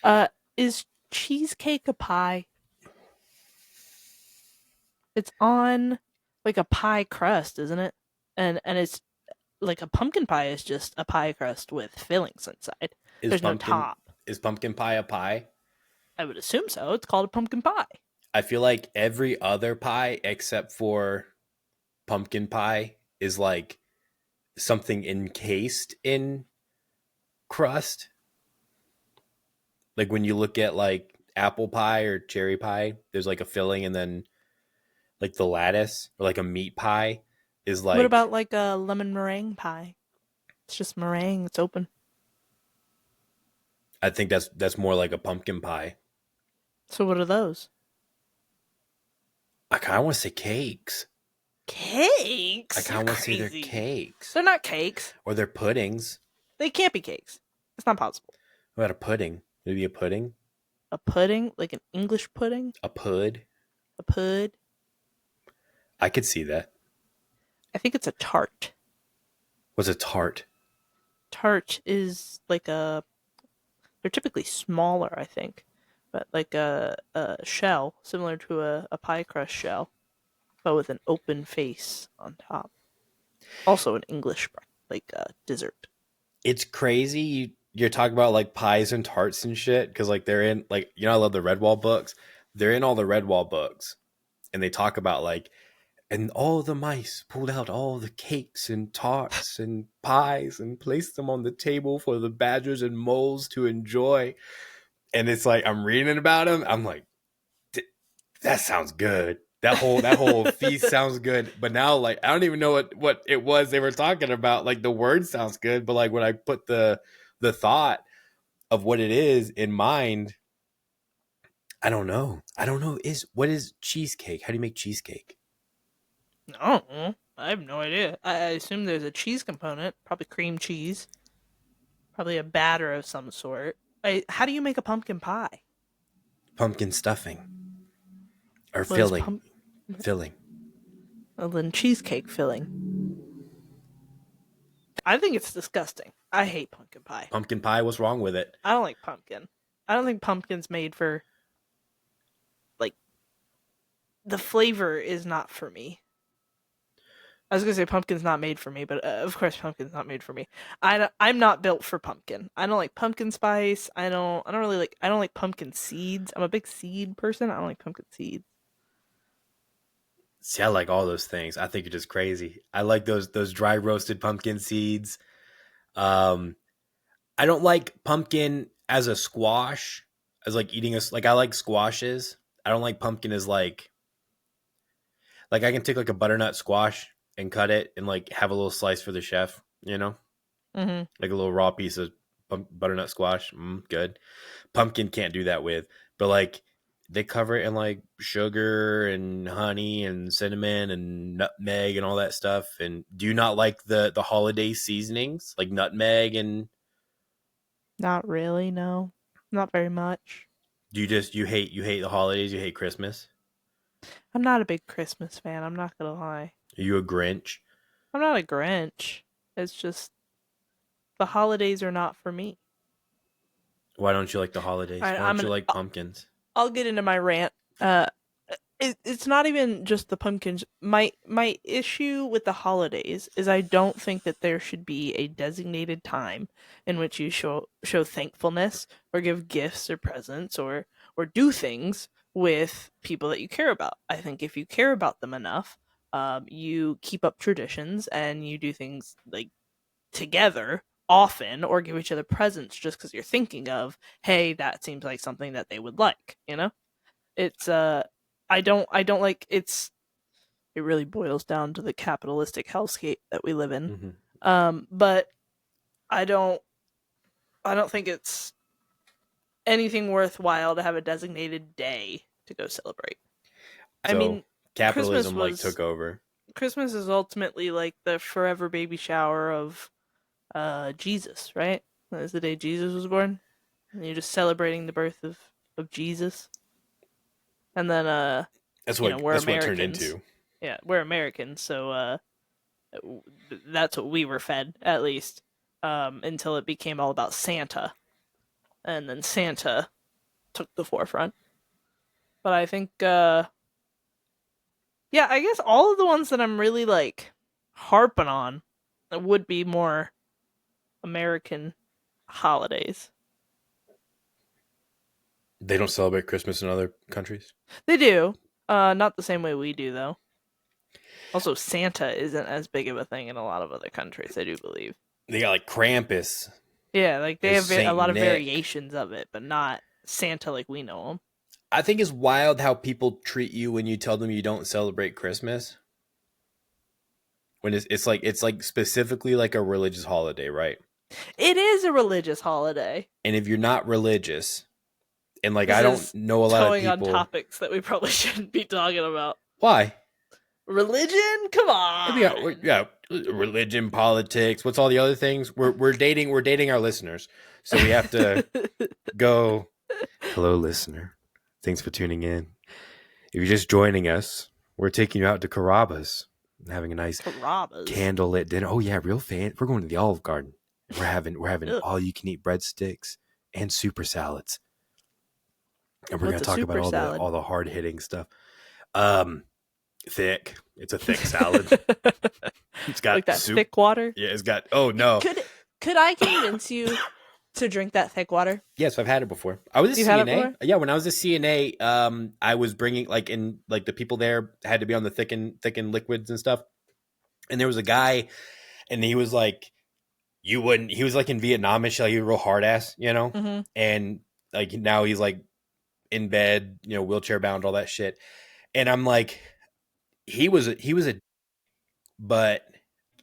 Uh, is cheesecake a pie? It's on like a pie crust, isn't it? And it's like a pumpkin pie is just a pie crust with fillings inside. Is There's no pumpkin top. is pumpkin pie a pie? I would assume so. It's called a pumpkin pie. I feel like every other pie except for pumpkin pie is like something encased in crust. Like when you look at like apple pie or cherry pie, there's like a filling, and then like the lattice or like a meat pie is What like, about like a lemon meringue pie? It's just meringue. It's open. I think that's more like a pumpkin pie. So what are those? I kind of want to say cakes. I Cakes? kind You're of want to say they're crazy. cakes They're not cakes. or they're puddings. They can't be cakes. It's not possible. What about a pudding? Maybe a pudding, A pudding, like an English pudding, a pud. a pud. I could see that. I think it's a tart. What's a tart? Tart is like a. They're typically smaller, I think, but like a shell similar to a pie crust shell, but with an open face on top. Also an English like dessert. It's crazy. You're talking about like pies and tarts and shit because like they're in like, I love the Redwall books. They're in all the Redwall books, and they talk about like, and all the mice pulled out all the cakes and tarts and pies and placed them on the table for the badgers and moles to enjoy. And it's like I'm reading about them. I'm like, that sounds good. That whole feast sounds good. But now, like, I don't even know what it was they were talking about. Like, the word sounds good, but like when I put the thought of what it is in mind, I don't know. I don't know. What is cheesecake? How do you make cheesecake? Oh, I have no idea. I assume there's a cheese component, probably cream cheese, probably a batter of some sort. How do you make a pumpkin pie? Pumpkin stuffing or What is filling? Filling. well, then cheesecake filling? I think it's disgusting. I hate pumpkin pie. Pumpkin pie. What's wrong with it? I don't like pumpkin. I don't think pumpkin's made for like the flavor is not for me. I was gonna say pumpkin's not made for me, but of course pumpkin's not made for me. I'm not built for pumpkin. I don't like pumpkin spice. I don't really like. I don't like pumpkin seeds. I'm a big seed person. I don't like pumpkin seeds. See, I like all those things. I think you're just crazy. I like those dry roasted pumpkin seeds. Um, I don't like pumpkin as a squash, as like eating a like I like squashes. I don't like pumpkin as like I can take like a butternut squash and cut it and like have a little slice for the chef, Mm-hmm. like a little raw piece of butternut squash. Good. Pumpkin can't do that with, but like they cover it in like sugar and honey and cinnamon and nutmeg and all that stuff. And do you not like the holiday seasonings like nutmeg? And Not really. No, not very much. do you hate the holidays? You hate Christmas? I'm not a big Christmas fan. I'm not gonna lie. Are you a Grinch? I'm not a Grinch. It's just the holidays are not for me. Why don't you like the All holidays? right, Why don't you like pumpkins? I'll get into my rant. It's not even just the pumpkins. My issue with the holidays is I don't think that there should be a designated time in which you show thankfulness or give gifts or presents or do things with people that you care about. I think if you care about them enough, you keep up traditions and you do things like together often or give each other presents just because you're thinking of, hey, that seems like something that they would like, it's I don't like it really boils down to the capitalistic hellscape that we live in. Mm-hmm. But I don't I don't think it's anything worthwhile to have a designated day to go celebrate. I So mean, Christmas capitalism like was took over. Christmas is ultimately like the forever baby shower of Jesus, right? That is the day Jesus was born. And you're just celebrating the birth of Jesus. And then That's what we're that's what it turned Americans. into. Yeah, we're Americans, so that's what we were fed at least until it became all about Santa, and then Santa. took the forefront. But I think, yeah, I guess all of the ones that I'm really like harping on would be more American holidays. They don't celebrate Christmas in other countries. They do, not the same way we do though. Also, Santa isn't as big of a thing in a lot of other countries, I do believe. They got like Krampus Yeah, like they and have a Saint lot of Nick. variations of it, but not Santa like we know him. I think it's wild how people treat you when you tell them you don't celebrate Christmas. When it's like specifically like a religious holiday, right? It is a religious holiday. And if you're not religious, and like This I don't is know a lot of towing on people, topics that we probably shouldn't be talking about. why? Religion? Come Yeah, on. yeah, religion, politics. What's all the other things? We're dating our listeners, so we have to go. Hello, listener. Thanks for tuning in. If you're just joining us, we're taking you out to Carrabba's and having a nice Carrabba's. candlelit dinner. Oh yeah, real fan. We're going to the Olive Garden. We're having Ugh. all you can eat breadsticks and super salads, and we're What's gonna a talk about super all the salad? all the hard hitting stuff. Um, thick. It's a thick salad. It's got Like that soup. thick water? Yeah, it's got. Oh no. Could I convince you to drink that thick water? Yes, I've had it before. I was a You've had it CNA. before? Yeah, when I was a CNA, I was bringing like the people there had to be on the thickened liquids and stuff. And there was a guy, and he was like, you wouldn't. He was like in Vietnamish, like he was a real hard ass. Mm-hmm. And like now he's like in bed, wheelchair bound, all that shit. And I'm like, he was a, but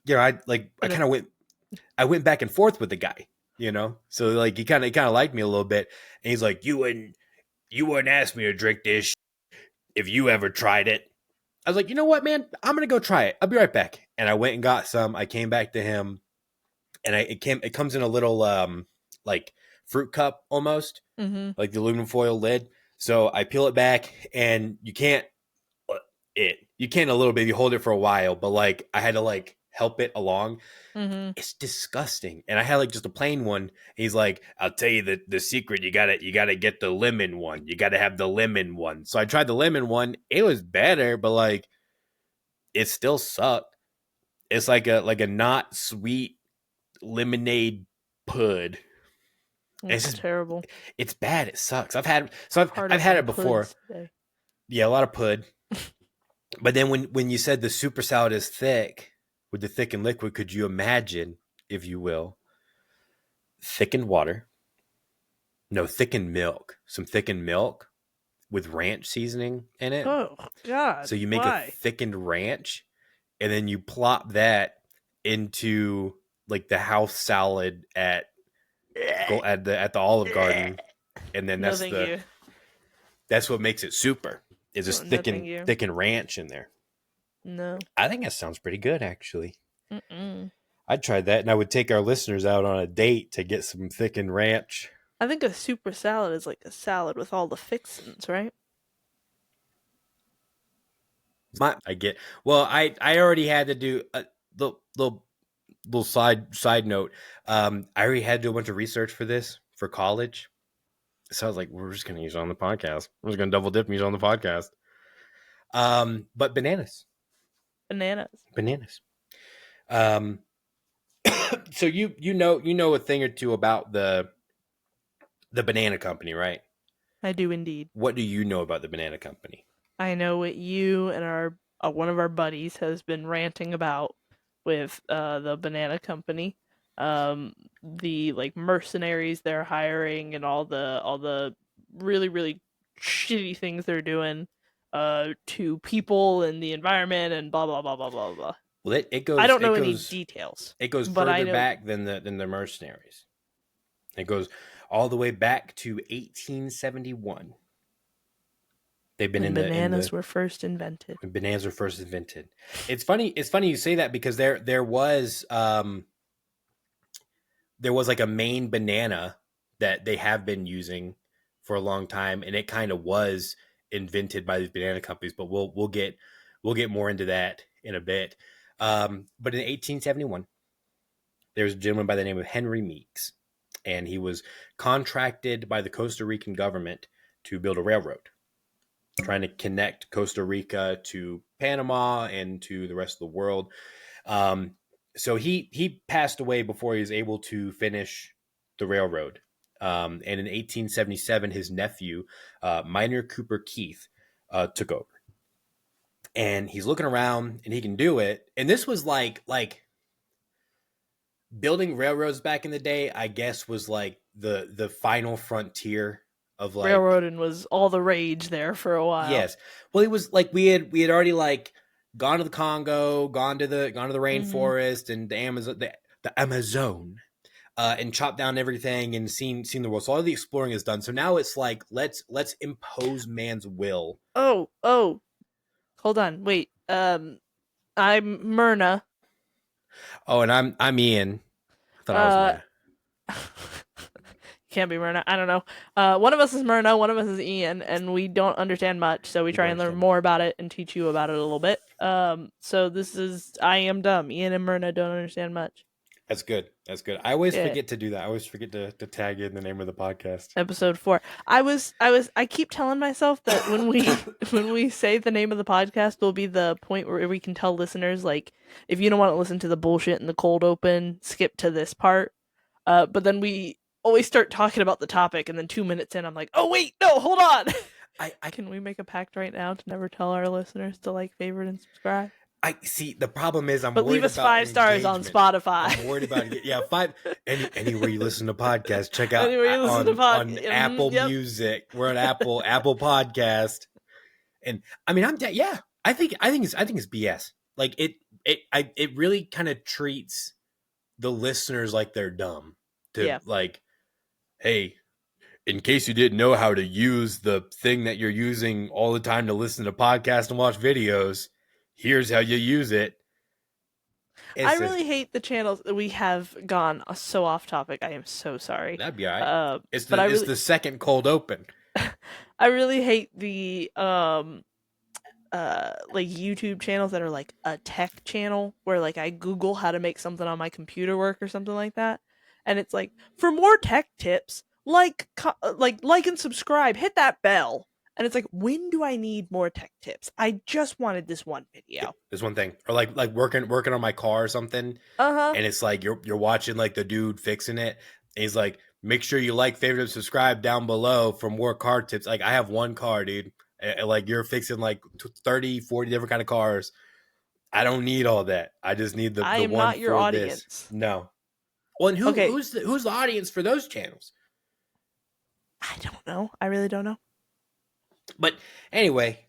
I But kind of went back and forth with the guy. So like he kind of liked me a little bit, and he's like, you wouldn't ask me to drink this if you ever tried it. I was like, you know what, man, I'm gonna go try it. I'll be right back. And I went and got some. I came back to him, and it comes in a little like fruit cup almost, mm-hmm. like the aluminum foil lid. So I peel it back, and you can't a little bit. You hold it for a while, but like I had to like help it along. Mm-hmm. It's disgusting. And I had like just a plain one. He's like, I'll tell you the secret. You gotta get the lemon one. You gotta have the lemon one. So I tried the lemon one. It was better, but like it still sucked. It's like a not sweet lemonade pud. It's It's just terrible. it's bad. It sucks. I've Pardon had some it before. puds today. Yeah, a lot of pud. But then when you said the super salad is thick with the thickened liquid, could you imagine, if you will, thickened water? No, thickened milk. Some thickened milk with ranch seasoning in it. Oh God, So you make a why? thickened ranch, and then you plop that into like the house salad at the Olive Garden, and then No, that's thank the you. that's what makes it super. Is this No, thank thickened you. thickened ranch in there? No. I think that sounds pretty good, actually. Mm-mm. I'd try that, and I would take our listeners out on a date to get some thickened ranch. I think a super salad is like a salad with all the fixins, right? I get. Well, I already had to do a little side note. I already had to do a bunch of research for this for college, so I was like, we're just gonna use it on the podcast. We're just gonna double dip and use it on the podcast. But Bananas. bananas. Um, so you know a thing or two about the banana company, right? I do indeed. What do you know about the banana company? I know what you and our one of our buddies has been ranting about with the banana company. The like mercenaries they're hiring and all the really shitty things they're doing to people and the environment and blah blah blah blah blah blah. Well, it I goes don't know it any goes details, it goes but I further know back than the mercenaries. It goes all the way back to 1871. They've been when in bananas the were first invented. when bananas were first invented. It's funny. It's funny you say that because there was like a main banana that they have been using for a long time, and it kind of was invented by these banana companies. But we'll get more into that in a bit. But in 1871, there was a gentleman by the name of Henry Meeks, and he was contracted by the Costa Rican government to build a railroad, trying to connect Costa Rica to Panama and to the rest of the world. Um, so he passed away before he was able to finish the railroad. And in 1877, his nephew, Miner Cooper Keith, took over. And he's looking around, and he can do it. And this was like building railroads back in the day. I guess was like the final frontier of like, Railroading was all the rage there for a while. yes. Well, it was like we had already like gone to the Congo, gone to the Mm-hmm. rainforest and the Amazon, and chopped down everything and seen the world. So all the exploring is done. So now it's like let's impose man's will. Oh, hold on, wait. I'm Myrna. Oh, and I'm Ian. I thought I was Uh, Myrna. can't be Myrna. I don't know. One of us is Myrna, one of us is Ian, and we don't understand much, so we We try don't and learn understand much. more about it and teach you about it a little bit. So this is I am dumb. Ian and Myrna don't understand much. That's good. That's good. I always Yeah. forget to do that. I always forget to tag in the name of the podcast. Episode 4. I keep telling myself that when we when we say the name of the podcast will be the point where we can tell listeners, like, if you don't want to listen to the bullshit in the cold open, skip to this part. But then we always start talking about the topic, and then 2 minutes in, I'm like, oh wait, no, hold on. I Can we make a pact right now to never tell our listeners to like, favorite, and subscribe? I see. The problem is I'm But leave worried us about 5 stars on engagement. Spotify. I'm worried about it. Yeah, five. Anywhere you listen to podcasts, check out Anyway, you listen to on Apple Yep. Music. We're on Apple Podcast, and I mean yeah. I think it's BS. Like it really kind of treats the listeners like they're dumb. To Yeah. like, hey, in case you didn't know how to use the thing that you're using all the time to listen to podcasts and watch videos, here's how you use it. I It's just, really hate the channels that we have gone so off topic. I am so sorry. that'd be all right. It's But the it's the second cold open. I really hate the like YouTube channels that are like a tech channel where like I Google how to make something on my computer work or something like that, and it's like, for more tech tips, like and subscribe, hit that bell. And it's like, when do I need more tech tips? I just wanted this one Yeah, video. there's one thing, or like working on my car or something, Uh-huh. and it's like you're watching like the dude fixing it, and he's like, make sure you like, favorite, subscribe down below for more car tips. Like, I have one car, dude. And like, you're fixing like 30, 40 different kind of cars. I don't need all that. I just need the I the am one not your for this. audience. No. Well, and Okay, who's the audience for those channels? I don't know. I really don't know. But anyway,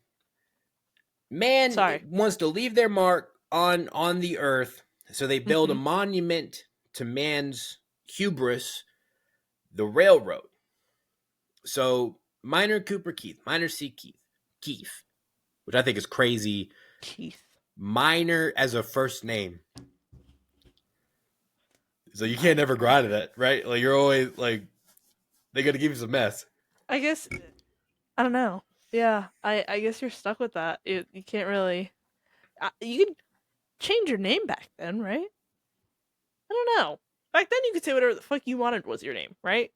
man Sorry. wants to leave their mark on the earth, so they build a Mm-hmm. monument to man's hubris, the railroad. So Minor Cooper Keith, Minor C. Keith, which I think is crazy. Keith. Minor as a first name. So you can't never Minor. grow out of that, right? Like, you're always like, they got to give you some mess. I guess I don't know. Yeah, I guess you're stuck with that. You can't really. You could change your name back then, right? I don't know. Back then, you could say whatever the fuck you wanted was your name, right?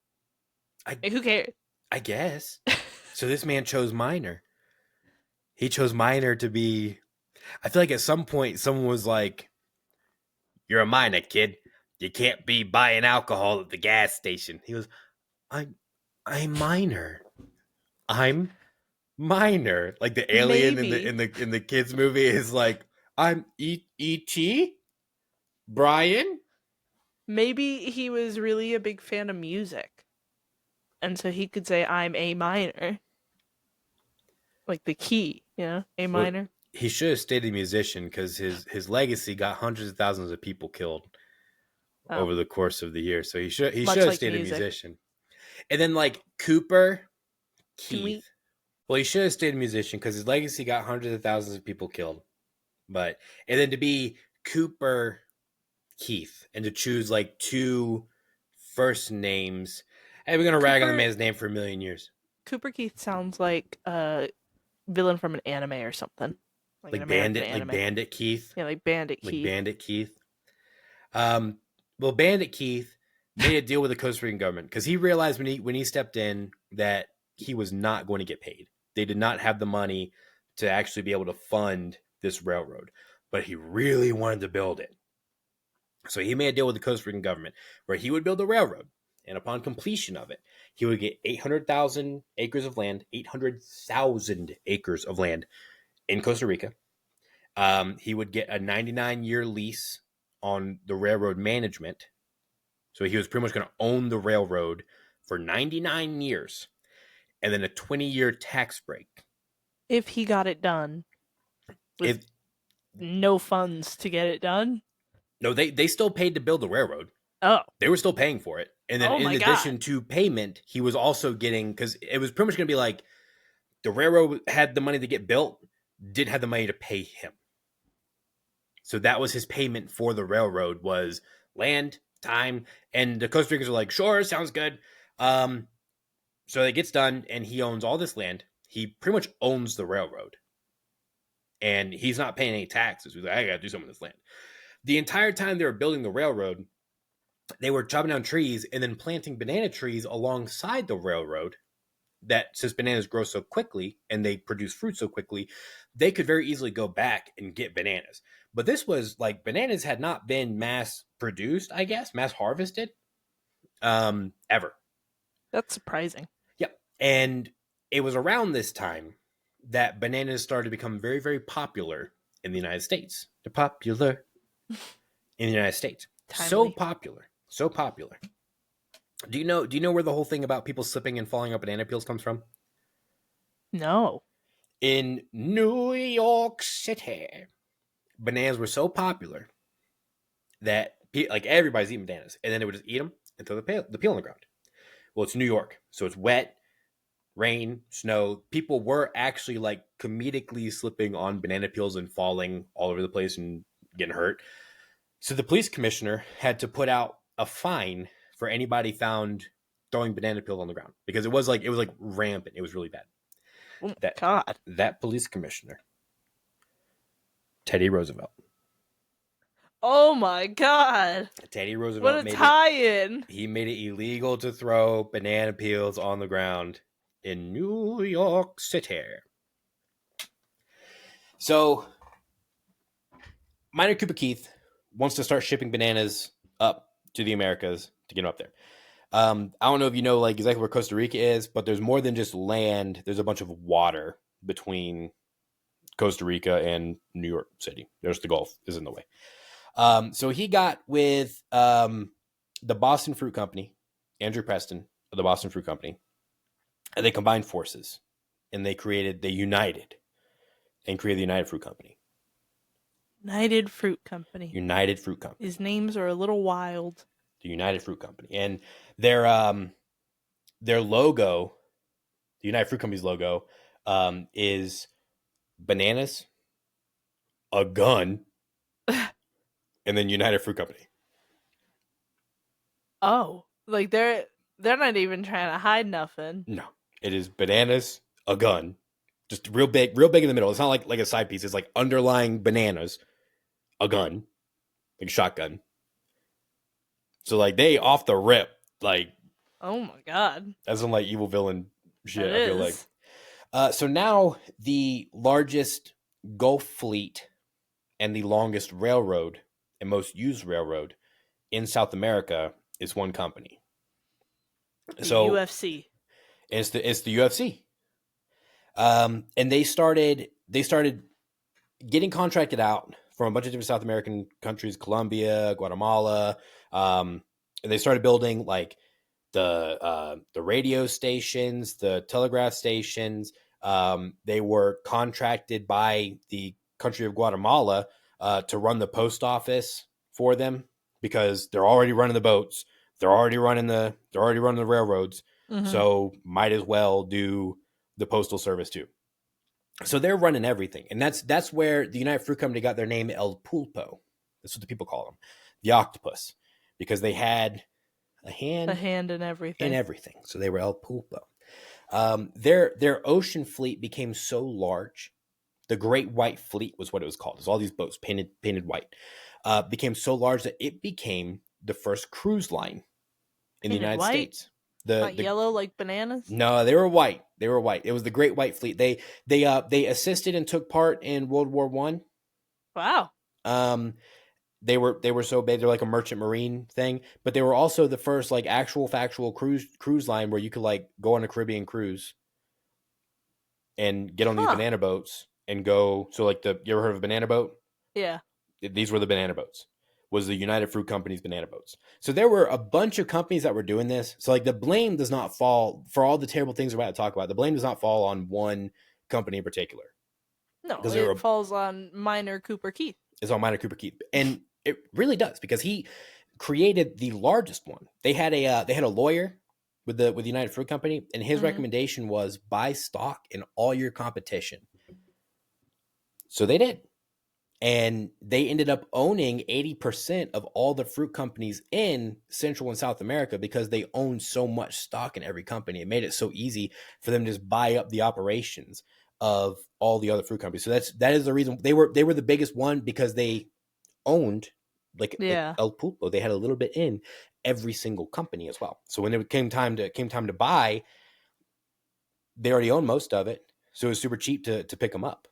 I Like, who cares? I guess. So this man chose Minor. He chose Minor to be. I feel like at some point someone was like, "You're a minor, kid. You can't be buying alcohol at the gas station." He goes, I'm minor. I'm minor." Like the alien in the Maybe, in the in the kids movie is like, "I'm E.T. Brian." maybe he was really a big fan of music, and so he could say, "I'm A minor," like the key, A Well, minor. he should have stayed a musician because his legacy got hundreds of thousands of people killed Oh, over the course of the year. So he should much have like stayed a music. musician. And then like Cooper Can we? Keith. Well, he should have stayed a musician because his legacy got hundreds of thousands of people killed. But and then to be Cooper Keith and to choose like two first names. Hey, we're gonna rag on the Cooper man's name for a million years. Cooper Keith sounds like a villain from an anime or something, like an American Like anime. Bandit Keith, Yeah, like Bandit like Keith. Bandit Keith. Um, well, Bandit Keith made a deal with the Costa Rican government because he realized when he stepped in that he was not going to get paid. They did not have the money to actually be able to fund this railroad, but he really wanted to build it. So he made a deal with the Costa Rican government where he would build the railroad, and upon completion of it, he would get 800,000 acres of land, 800,000 acres of land in Costa Rica. He would get a 99-year lease on the railroad management. So he was pretty much going to own the railroad for 99 years, and then a 20-year tax break. If he got it done with If no funds to get it done. no, they still paid to build the railroad. Oh. They were still paying for it. And then Oh in my god. addition to payment, he was also getting, because it was pretty much going to be like the railroad had the money to get built, didn't have the money to pay him. So that was his payment for the railroad, was land, time, and the Costa Ricans were like, sure, sounds good. So it gets done, and he owns all this land. He pretty much owns the railroad. And he's not paying any taxes. He's like, I got to do something with this land. The entire time they were building the railroad, they were chopping down trees and then planting banana trees alongside the railroad, that since bananas grow so quickly and they produce fruit so quickly, they could very easily go back and get bananas. But this was like, bananas had not been mass produced, I guess, mass harvested, ever. That's surprising. Yep. And it was around this time that bananas started to become very, very popular in the United States. They're popular in the United States. Timely. So popular. Do you know where the whole thing about people slipping and falling on banana peels comes from? No. In New York City, bananas were so popular that like everybody's eating bananas, and then they would just eat them and throw the peel on the ground. Well, it's New York, so it's wet, rain, snow. People were actually like comedically slipping on banana peels and falling all over the place and getting hurt. So the police commissioner had to put out a fine for anybody found throwing banana peels on the ground, because it was like rampant. It was really bad. Oh my god. That police commissioner, Teddy Roosevelt. Oh my god. Teddy Roosevelt What a tie-in. He made it illegal to throw banana peels on the ground in New York City. So Minor Cooper Keith wants to start shipping bananas up to the Americas to get them up there. I don't know if you know like exactly where Costa Rica is, but there's more than just land. There's a bunch of water between Costa Rica and New York City. There's the Gulf is in the way. So he got with the Boston Fruit Company, Andrew Preston of the Boston Fruit Company, and they combined forces, and they united and created the United Fruit Company. United Fruit Company. United Fruit Company. His names are a little wild. The United Fruit Company. And their logo, the United Fruit Company's logo, is bananas, a gun, and then United Fruit Company. Oh, like they're not even trying to hide nothing. No, it is bananas, a gun, just real big in the middle. It's not like a side piece. It's like underlying bananas, a gun, like a shotgun. So like they off the rip, like, oh my god, that's some like evil villain shit. It I feel is. like. So now the largest Gulf fleet and the longest railroad and most used railroad in South America is one company. The So UFC. It's the UFC. And they started getting contracted out from a bunch of different South American countries, Colombia, Guatemala. And they started building like the radio stations, the telegraph stations. They were contracted by the country of Guatemala to run the post office for them, because they're already running the boats, they're already running the railroads, so might as well do the postal service too. So they're running everything, and that's where the United Fruit Company got their name, El Pulpo. That's what the people call them, the octopus, because they had a hand in everything. So they were El Pulpo. Their ocean fleet became so large. The Great White Fleet was what it was called. It was all these boats painted white. Became so large that it became the first cruise line in the United States. The Not the yellow like bananas? No, they were white. They were white. It was the Great White Fleet. They assisted and took part in World War One. Wow. They were so big. They're like a merchant marine thing, but they were also the first like actual factual cruise line where you could like go on a Caribbean cruise and get on these Huh. banana boats and go. So like you ever heard of a banana boat? Yeah. These were the banana boats. Was the United Fruit Company's banana boats. So there were a bunch of companies that were doing this. So like the blame does not fall for all the terrible things we're about to talk about. The blame does not fall on one company in particular No, because there it were falls on minor Cooper Keith. it's on Minor Cooper Keith, and it really does because he created the largest one. They had a lawyer with the United Fruit Company, and his Mm-hmm. recommendation was buy stock in all your competition. So they did. And they ended up owning 80% of all the fruit companies in Central and South America because they owned so much stock in every company. It made it so easy for them to just buy up the operations of all the other fruit companies. So that is the reason they were the biggest one because they owned like Yeah. El Pulpo. They had a little bit in every single company as well. So when it came time to buy, they already owned most of it. So it was super cheap to pick them up.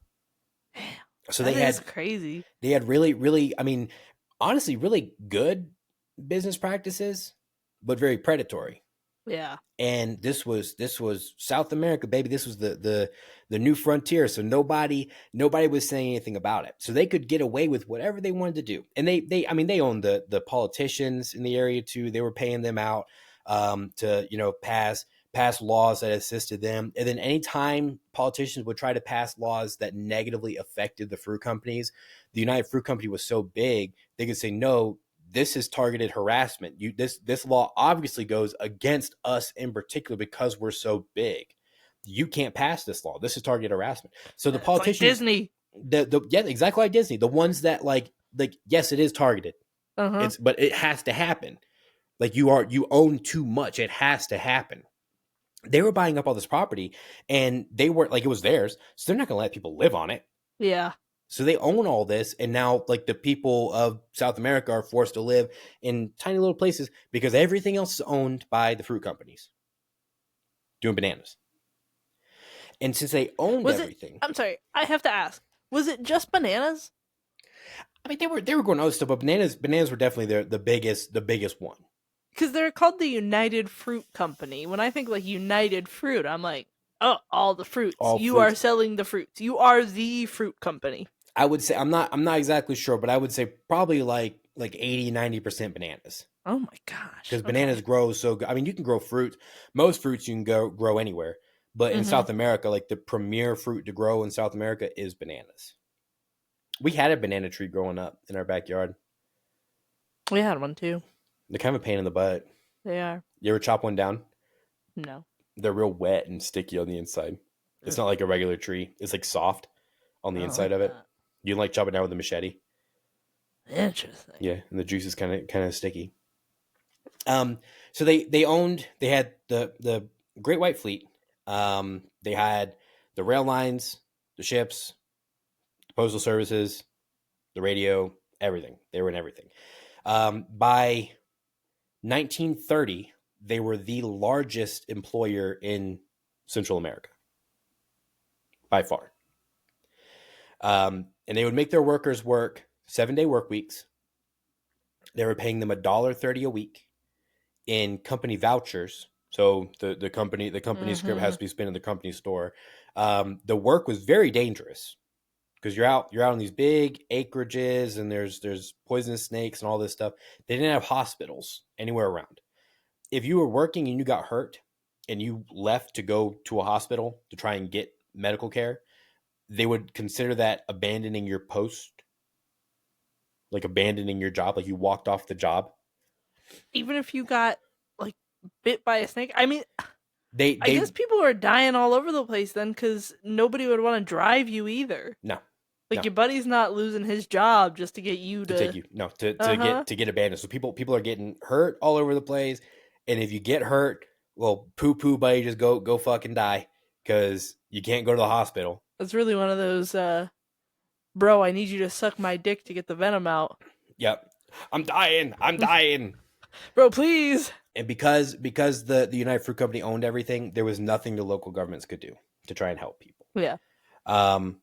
So That is crazy. they had really, really, I mean, honestly, really good business practices, but very predatory. Yeah. And this was South America, baby. This was the new frontier. So nobody was saying anything about it. So they could get away with whatever they wanted to do. And they I mean they owned the politicians in the area too. They were paying them out to pass laws that assisted them. And then anytime politicians would try to pass laws that negatively affected the fruit companies, the United Fruit Company was so big they could say no, this is targeted harassment. This law obviously goes against us in particular because we're so big. You can't pass this law. This is targeted harassment. So the It's like politicians, Disney. the yeah, exactly like Disney, the ones that like yes, it is targeted. Uh-huh. But it has to happen. Like you own too much. It has to happen. They were buying up all this property, and they were like it was theirs, so they're not going to let people live on it. Yeah. So they own all this, and now like the people of South America are forced to live in tiny little places because everything else is owned by the fruit companies doing bananas. And since they owned Was it everything, I'm sorry, I have to ask. Was it just bananas? I mean they were going other stuff, but bananas were definitely the biggest one. Because they're called the United Fruit Company. When I think like United Fruit, I'm like, oh, all the fruits. All You are fruits. selling the fruits. You are the fruit company. I would say I'm not exactly sure, but I would say probably like 80-90% bananas. Oh my gosh. Because bananas Okay. grow so good. I mean, you can grow fruit. Most fruits you can grow anywhere, but in Mm-hmm. South America, like the premier fruit to grow in South America is bananas. We had a banana tree growing up in our backyard. We had one too. They're kind of a pain in the butt. They are. You ever chop one down? No. They're real wet and sticky on the inside. It's Ugh, not like a regular tree. It's like soft on I the don't inside like of it. that. You can like chop it down with a machete. Interesting. Yeah, and the juice is kind of sticky. So they had the Great White Fleet. They had the rail lines, the ships, the postal services, the radio, everything. They were in everything. By 1930, they were the largest employer in Central America by far. And they would make their workers work 7-day work weeks. They were paying them $1.30 a week in company vouchers. So the company script has Mm-hmm. to be spent in the company store. The work was very dangerous because you're out on these big acreages and there's poisonous snakes and all this stuff. They didn't have hospitals anywhere around. If you were working and you got hurt and you left to go to a hospital to try and get medical care, they would consider that abandoning your post, like abandoning your job, like you walked off the job. Even if you got like bit by a snake, I mean, They I guess they people are dying all over the place then, because nobody would want to drive you either. no Like no your buddy's not losing his job just to get you to take to. you no to Uh to huh. get to get abandoned. So people are getting hurt all over the place, and if you get hurt, well, poo poo, buddy, just go fucking die because you can't go to the hospital. It's really one of those. Bro, I need you to suck my dick to get the venom out. Yep, I'm dying. I'm dying. Bro, please. And because the United Fruit Company owned everything, there was nothing the local governments could do to try and help people. Yeah. Um,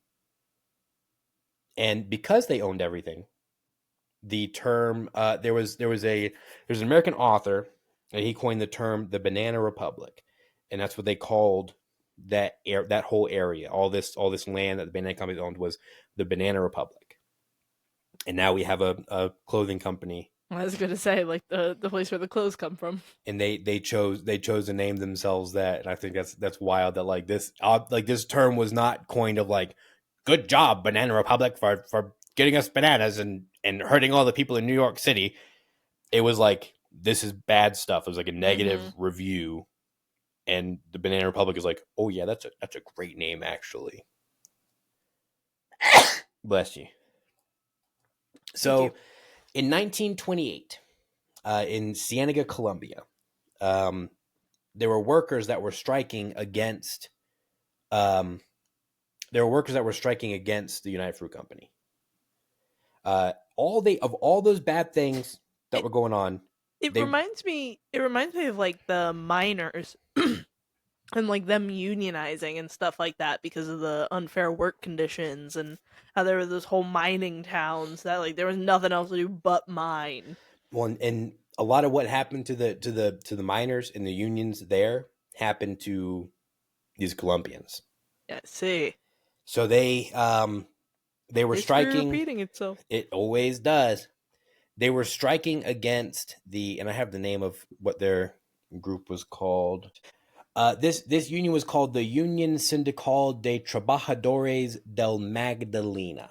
and because they owned everything, the term there's an American author, and he coined the term the Banana Republic, and that's what they called that whole area. All this land that the Banana Company owned was the Banana Republic. And now we have a clothing company, I was gonna say like the place where the clothes come from. and they chose to name themselves that. And I think that's wild that this term was not coined of like, good job Banana Republic for getting us bananas and hurting all the people in New York City. It was like, this is bad stuff. It was like a negative Mm-hmm. review, and the Banana Republic is like, oh yeah, that's a great name actually. Bless you. Thank you. So in 1928, in Cienega, Colombia, um, there were workers that were striking against um, the United Fruit Company. All those bad things that It were going on, it they reminds me of like the miners and like them unionizing and stuff like that because of the unfair work conditions and how there were those whole mining towns that like there was nothing else to do but mine. one and a lot of what happened to the miners and the unions there happened to these Colombians. Yeah, see. So they were History striking. repeating itself. It always does. They were striking against and I have the name of what their group was called. This union was called the Union Sindical de Trabajadores del Magdalena.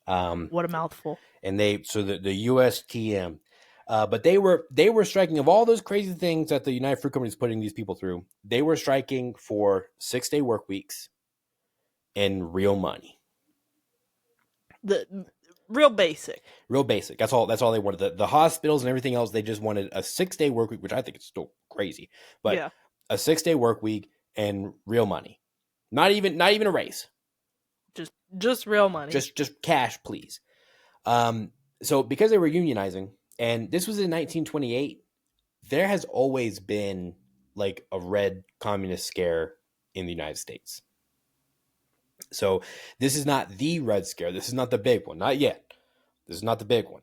Um, What a mouthful. and the USTM. But they were striking of all those crazy things that the United Fruit Company is putting these people through. They were striking for 6-day work weeks and real money. The real basic. Real basic. That's all they wanted. The hospitals and everything else, they just wanted a 6-day work week, which I think is still crazy. But Yeah. a 6-day work week and real money. Not even a raise. Just real money. Just cash, please. So because they were unionizing, and this was in 1928, there has always been like a red communist scare in the United States. So this is not the red scare. This is not the big one. Not yet. This is not the big one.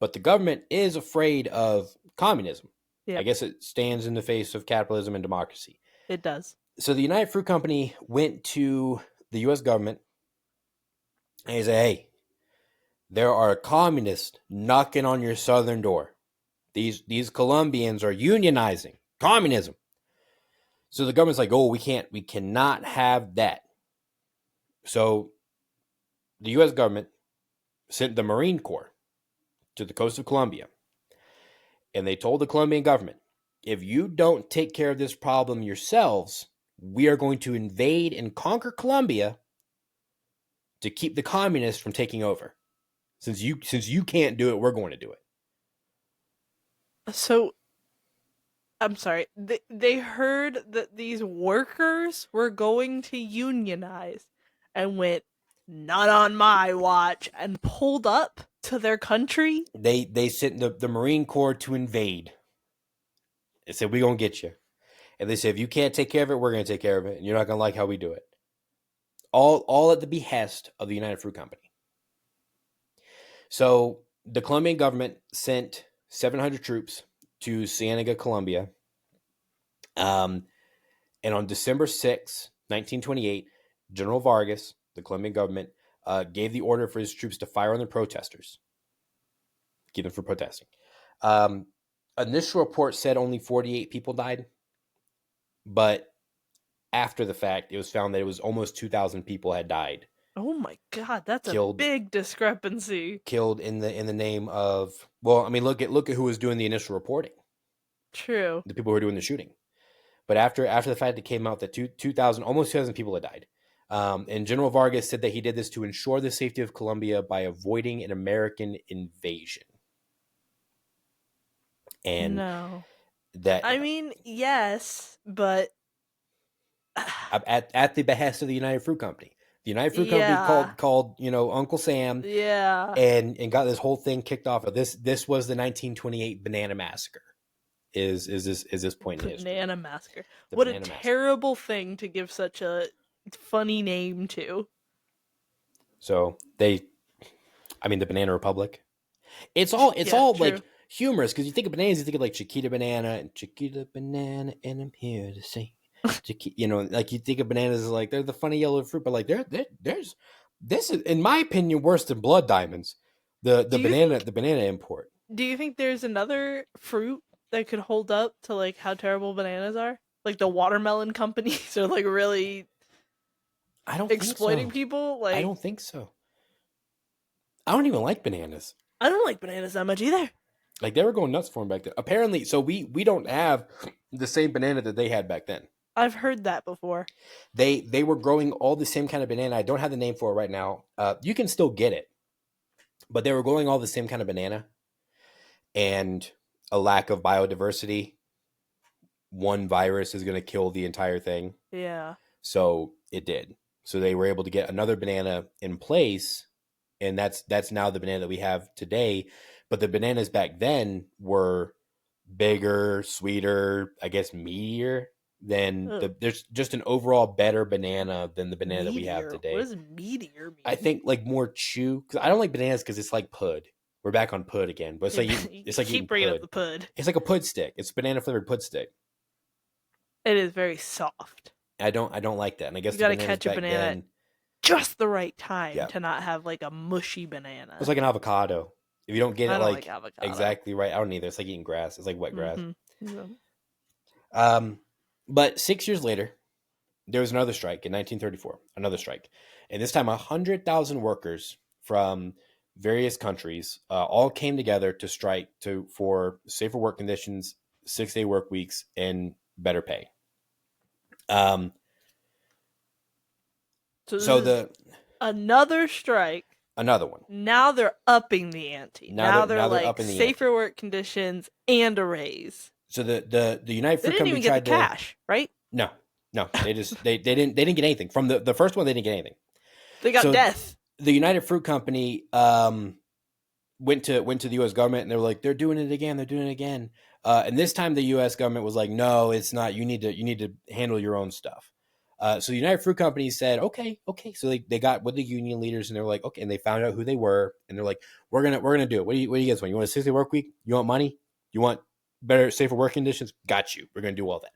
But the government is afraid of communism. I Yep, guess it stands in the face of capitalism and democracy. it does. So the United Fruit Company went to the US government and he said, hey, there are communists knocking on your southern door. These Colombians are unionizing. Communism. So the government's like, oh, we cannot have that. So the US government sent the Marine Corps to the coast of Colombia. And they told the Colombian government, if you don't take care of this problem yourselves, we are going to invade and conquer Colombia to keep the communists from taking over. Since you can't do it, we're going to do it. So I'm sorry. They heard that these workers were going to unionize and went, not on my watch, and pulled up to their country. They sent the Marine Corps to invade. They said, we're going to get you. And they said, if you can't take care of it, we're going to take care of it. And you're not going to like how we do it. All at the behest of the United Fruit Company. So the Colombian government sent 700 troops to Cienega, Colombia. And on December 6, 1928, General Vargas, the Colombian government, gave the order for his troops to fire on the protesters. Keep them from protesting. Initial reports said only 48 people died. But after the fact, it was found that it was almost 2,000 people had died. Oh my god, that's a Killed big discrepancy. killed in the name of, well, I mean, look at who was doing the initial reporting. True. The people who were doing the shooting. But after the fact, it came out that 2,000, almost 2,000 people had died. And General Vargas said that he did this to ensure the safety of Colombia by avoiding an American invasion. And No. that I mean, yes, but at the behest of the United Fruit Company. The United Fruit Company yeah. called Uncle Sam Yeah. and got this whole thing kicked off. This was the 1928 Banana Massacre. is this point in history, Banana massacre. the What a banana massacre. terrible thing to give such a funny name to. So the Banana Republic. It's all True. like humorous because you think of bananas, you think of like Chiquita Banana and Chiquita Banana, and I'm here to sing. Like you think of bananas as like they're the funny yellow fruit, but like there's this is, in my opinion, worse than blood diamonds. The Do you banana think the banana import. do you think there's another fruit that could hold up to like how terrible bananas are? Like the watermelon companies are like really I don't think exploiting so. people? I Like don't think so. I don't even like bananas. I don't like bananas that much either. Like they were going nuts for them back then. Apparently, so we don't have the same banana that they had back then. I've heard that before. They were growing all the same kind of banana. I don't have the name for it right now. You can still get it, but they were growing all the same kind of banana, and a lack of biodiversity. One virus is going to kill the entire thing. Yeah. So it did. So they were able to get another banana in place, and that's now the banana that we have today. But the bananas back then were bigger, sweeter, I guess meatier than Oh, there's just an overall better banana than the banana that we have meteor. What today. does meteor I mean? think like more chew because I don't like bananas because it's like pud. We're back on pud again, but it's like eating, You it's like eating keep bringing up pud. the pud. It's like a pud stick. It's banana flavored pud stick. It is very soft. I don't like that. And I guess You the gotta bananas catch a back banana at then, just the right time yeah, to not have like a mushy it's banana. like an avocado. If you don't get I it don't like like avocado. exactly right, I don't either. It's like eating grass. It's like wet grass. Mm-hmm. Um, but 6 years later, there was another strike in 1934. Another strike, and this time 100,000 workers from various countries all came together to strike for safer work conditions, 6-day work weeks, and better pay. Um, So this so is the another strike. another one. Now they're upping the ante. Now Now they're they're now they're like up in the ante. safer work conditions and a raise. So the United They Fruit didn't Company even get the tried to cash, right? no no they didn't get anything from the first one. They didn't get anything. They got So death. the United Fruit Company went to the U.S. government and they were like they're doing it again. They're doing it again. And this time the U.S. government was like, no, it's not. You need to handle your own stuff. So the United Fruit Company said, okay. So they got with the union leaders and they were like, okay, and they found out who they were and they're like, we're gonna do it. What do you guys want? You want a 60 work week? You want money? You want better, safer work conditions? Got you. We're gonna do all that.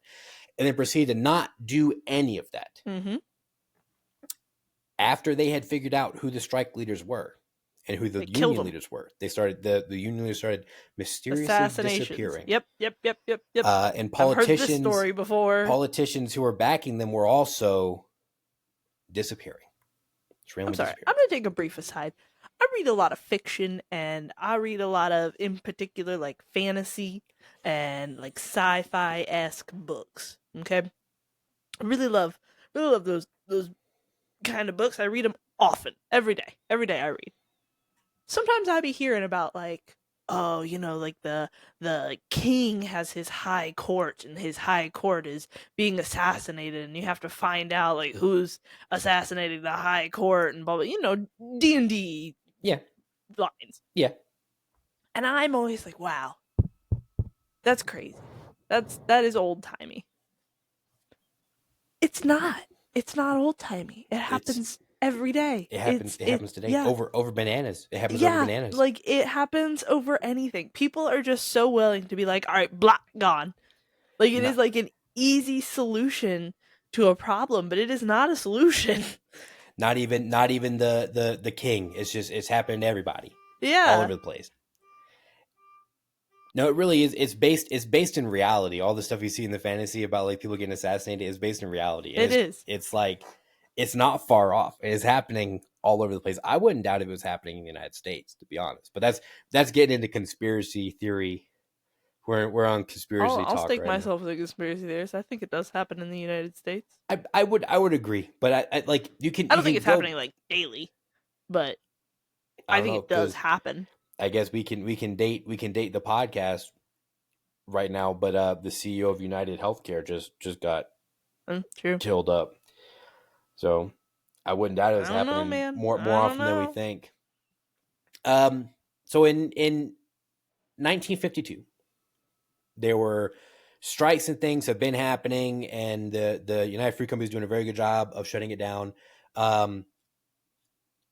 And then proceeded to not do any of that. Mm-hmm. After they had figured out who the strike leaders were and who the They killed union them. leaders were, they started the union leaders started mysteriously Assassinations. disappearing. Yep. And I've heard this story before. politicians who were backing them were also disappearing. Just I'm randomly sorry. disappearing. I'm going to take a brief aside. I read a lot of fiction and I read a lot of, in particular, like fantasy and like sci-fi esque books. Okay, I really love those kind of books. I read them often, every day. Every day I read. Sometimes I be hearing about like, oh, like the king has his high court and his high court is being assassinated and you have to find out like who's assassinating the high court and blah blah. D&D Yeah, lines. yeah. And I'm always like, wow, that's crazy. That is old timey. It's not. It's not old timey. It It's happens every day. it happens. It happens today Yeah. over bananas. It happens over Yeah, bananas. like it happens over anything. People are just so willing to be like, all right, blah, gone. Like it No, is like an easy solution to a problem, but it is not a solution. not even the king. It's happening to everybody all Yeah, over the place. No, it really is. It's based in reality. All the stuff you see in the fantasy about like people getting assassinated is based in reality. And it is. it's like it's not far off. It is happening all over the place. I wouldn't doubt if it was happening in the United States, to be honest. But that's getting into conspiracy theory. We're on conspiracy I'll talk stake right now. myself as a conspiracy theorist. I think it does happen in the United States. I would agree, but I like you can I you don't think can it's go. happening like daily, but I I don't think know it does because happen. I guess we can date the podcast right now, but the CEO of United Healthcare just got True. killed up. So I wouldn't doubt it was I don't know, happening man. more I don't often than we know. think. So in 1952, There were strikes and things have been happening, and the United Fruit Company is doing a very good job of shutting it down. In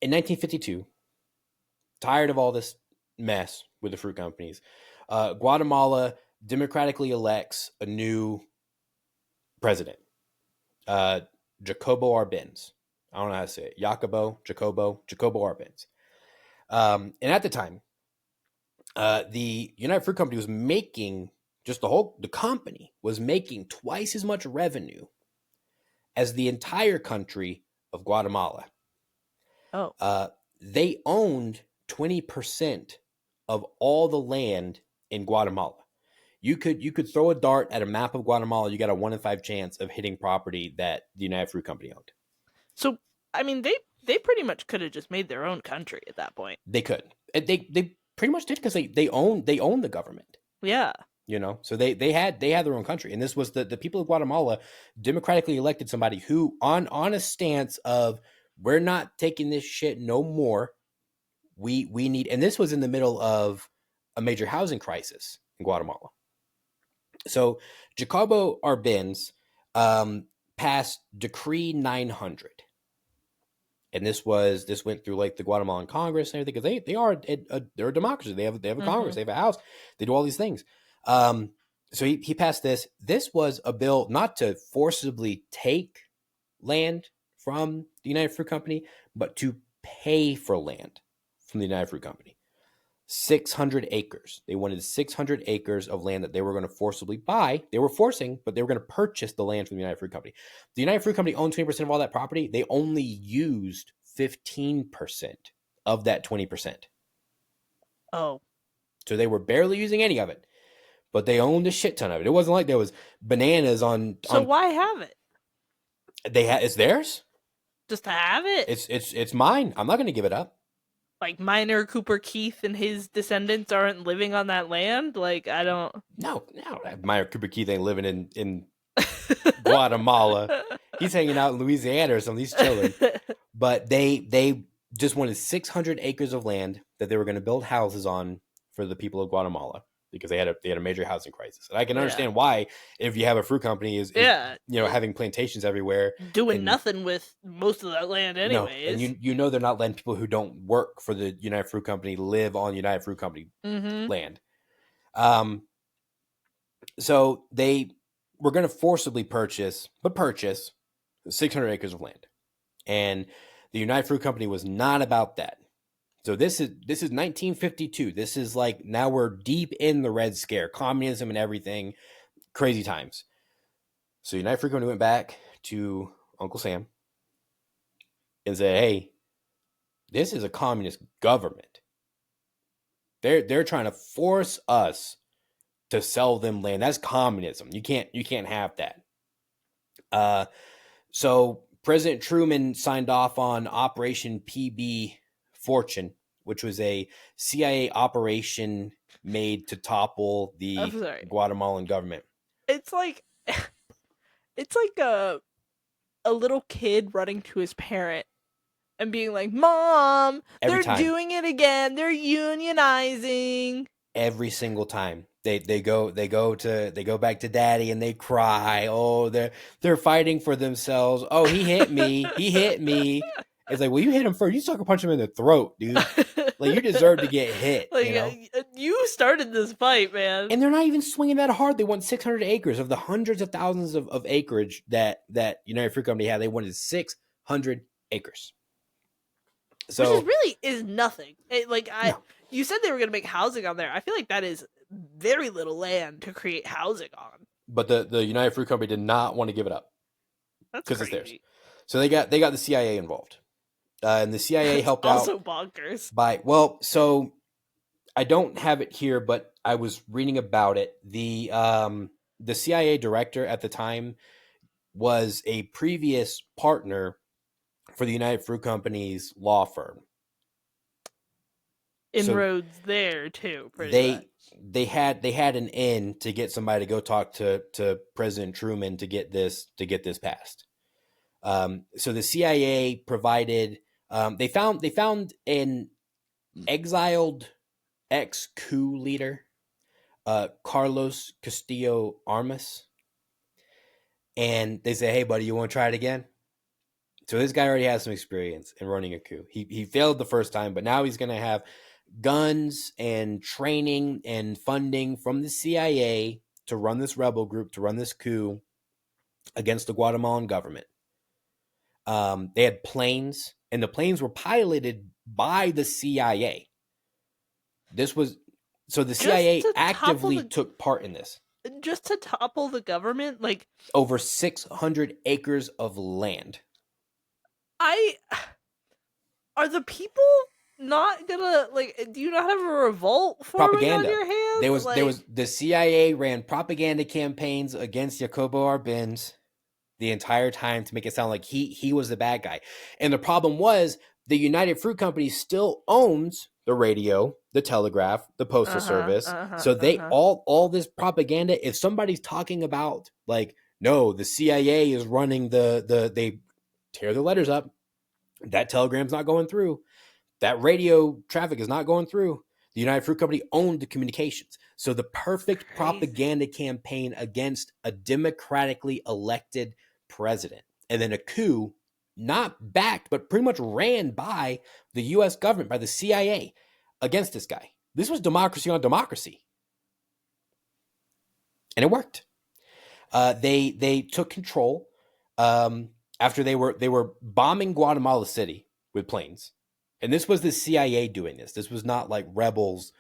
1952, tired of all this mess with the fruit companies, Guatemala democratically elects a new president, uh, Jacobo Arbenz. I don't know how to say it. Jacobo Arbenz. And at the time, the United Fruit Company was making the company was making twice as much revenue as the entire country of Guatemala. Oh. Uh, they owned 20% of all the land in Guatemala. You could throw a dart at a map of Guatemala, you got a 1 in 5 chance of hitting property that the United Fruit Company owned. So, I mean, they pretty much could have just made their own country at that point. They could. They pretty much did because they own the government. Yeah. So they had their own country, and this was the people of Guatemala democratically elected somebody who on a stance of, we're not taking this shit no more. We need, and this was in the middle of a major housing crisis in Guatemala. So Jacobo Arbenz passed Decree 900, and this went through like the Guatemalan Congress and everything, because they're a democracy. They have a Congress, they have a House, they do all these things. So he passed this. This was a bill not to forcibly take land from the United Fruit Company, but to pay for land from the United Fruit Company. 600 acres. They wanted 600 acres of land that they were going to forcibly buy. They were forcing, but they were going to purchase the land from the United Fruit Company. The United Fruit Company owned 20% of all that property. They only used 15% of that 20%. Oh. So they were barely using any of it, but they owned a shit ton of it. It wasn't like there was bananas on. So why have it? It's theirs. Just to have it? It's mine. I'm not going to give it up. Like, Minor Cooper Keith and his descendants aren't living on that land? Like, I don't. No. Minor Cooper Keith ain't living in Guatemala. He's hanging out in Louisiana or something. He's chilling. But they just wanted 600 acres of land that they were going to build houses on for the people of Guatemala, because they had a major housing crisis. And I can understand why, if you have a fruit company is having plantations everywhere, doing nothing with most of that land anyways. And they're not letting people who don't work for the United Fruit Company live on United Fruit Company land. So they were going to forcibly purchase 600 acres of land. And the United Fruit Company was not about that. So this is 1952. This is like, now we're deep in the Red Scare, communism and everything, crazy times. So United Fruit Company went back to Uncle Sam and said, "Hey, this is a communist government. They're trying to force us to sell them land. That's communism. You can't have that." So President Truman signed off on Operation PB Fortune, which was a CIA operation made to topple the Guatemalan government. It's like a little kid running to his parent and being like, "Mom, they're doing it again. They're unionizing." Every single time. They go back to daddy and they cry. Oh, they're fighting for themselves. Oh, he hit me. He hit me. It's like, well, you hit him first. You sucker punch him in the throat, dude. Like, you deserve to get hit. Like, you started this fight, man. And they're not even swinging that hard. They want 600 acres of the hundreds of thousands of acreage that United Fruit Company had. They wanted 600 acres. So, which really is nothing. You said they were going to make housing on there. I feel like that is very little land to create housing on. But the United Fruit Company did not want to give it up. That's crazy. It's theirs. So they got the CIA involved. And the CIA helped also out. Also bonkers. So I don't have it here, but I was reading about it. The CIA director at the time was a previous partner for the United Fruit Company's law firm. Inroads there too. Pretty much. They had an in to get somebody to go talk to President Truman to get this passed. So the CIA provided. They found an exiled ex-coup leader Carlos Castillo Armas, and they say, "Hey, buddy, you want to try it again?" So this guy already has some experience in running a coup. He failed the first time, but now he's going to have guns and training and funding from the CIA to run this rebel group, to run this coup against the Guatemalan government. They had planes, and the planes were piloted by the CIA. This was so the Just CIA to topple actively the took part in this. government, like Over 600 acres of land. I are the people not gonna like? Do you not have a revolt forming on Propaganda. your There hands? was there Like, was the CIA ran propaganda campaigns against Jacobo Arbenz the entire time to make it sound like he was the bad guy. And the problem was the United Fruit Company still owns the radio, the telegraph, the postal service. So they all this propaganda, if somebody's talking about like, no, the CIA is running they tear the letters up, that telegram's not going through. That radio traffic is not going through. The United Fruit Company owned the communications. So the perfect crazy. propaganda campaign against a democratically elected president. And then a coup, not backed, but pretty much ran by the US government, by the CIA against this guy. This was democracy on democracy. And it worked. They took control after they were bombing Guatemala City with planes, and this was the CIA doing this. This was not like rebels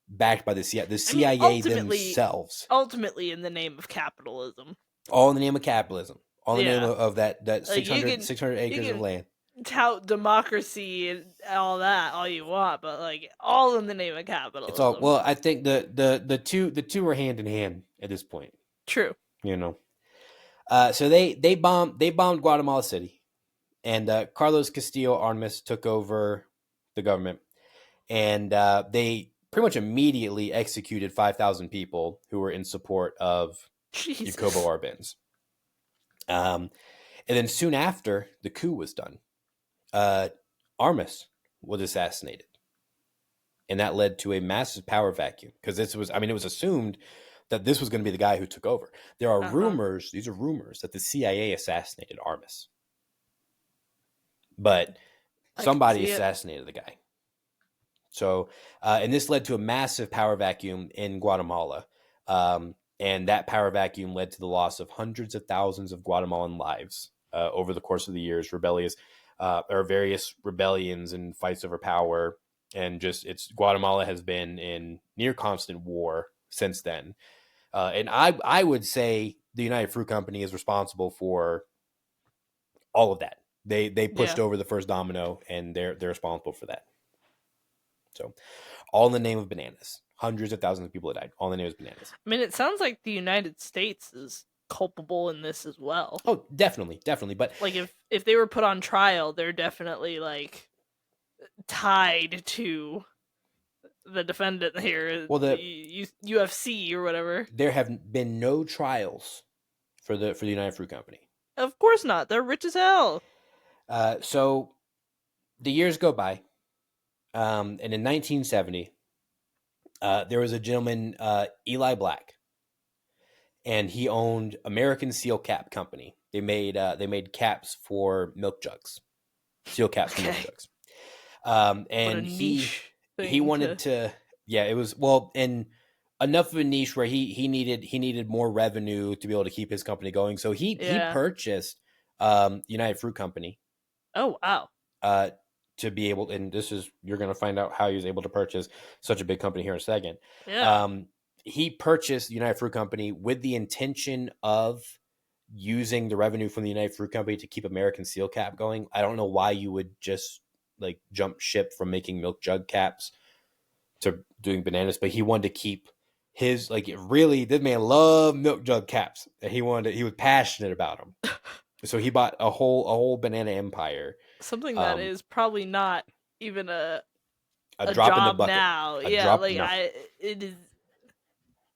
backed by the CIA. The I mean, CIA themselves, ultimately, in the name of capitalism. all in the name of capitalism, all in the name Yeah, of that like 600 you acres of can land. tout democracy and all that all you want, but like all in the name of It's all capitalism. well. I think the two were hand in hand at this point. True. You know, so they bombed Guatemala City, and Carlos Castillo Armas took over the government, and they pretty much immediately executed 5,000 people who were in support of Jacobo Jesus. Arbenz. And then soon after the coup was done, uh, Armas was assassinated, and that led to a massive power vacuum because it was assumed that this was going to be the guy who took over. There are Uh huh. rumors; these are rumors that the CIA assassinated Armas, but I could somebody see it. assassinated the guy. So, and this led to a massive power vacuum in Guatemala. And that power vacuum led to the loss of hundreds of thousands of Guatemalan lives over the course of the years, or various rebellions and fights over power. And just Guatemala has been in near constant war since then. And I would say the United Fruit Company is responsible for all of that. They pushed Yeah. over the first domino, and they're responsible for that. So, all in the name of bananas. Hundreds of thousands of people have died. All in the name of bananas. I mean, it sounds like the United States is culpable in this as well. Oh, definitely, definitely. But Like if they were put on trial, they're definitely like tied to the defendant here, well, UFC or whatever. there have been no trials for the United Fruit Company. Of course not. They're rich as hell. So the years go by, and in 1970, there was a gentleman, Eli Black, and he owned American Seal Cap Company. They made caps for milk jugs, seal caps for milk Okay. jugs. What a And niche he thing wanted to. to, yeah, it was well, and enough of a niche where he needed more revenue to be able to keep his company going. So he Yeah. purchased United Fruit Company Oh wow. uh, to be able, and this is you're going to find out how he was able to purchase such a big company here in a second. Yeah. Um, he purchased United Fruit Company with the intention of using the revenue from the United Fruit Company to keep American Seal Cap going. I don't know why you would just like jump ship from making milk jug caps to doing bananas, but he wanted to keep his like really. This man loved milk jug caps, and he was passionate about them. So he bought a whole banana empire, Something that um, is probably not even a a drop in the job bucket, now. a Yeah, drop like no. I it is.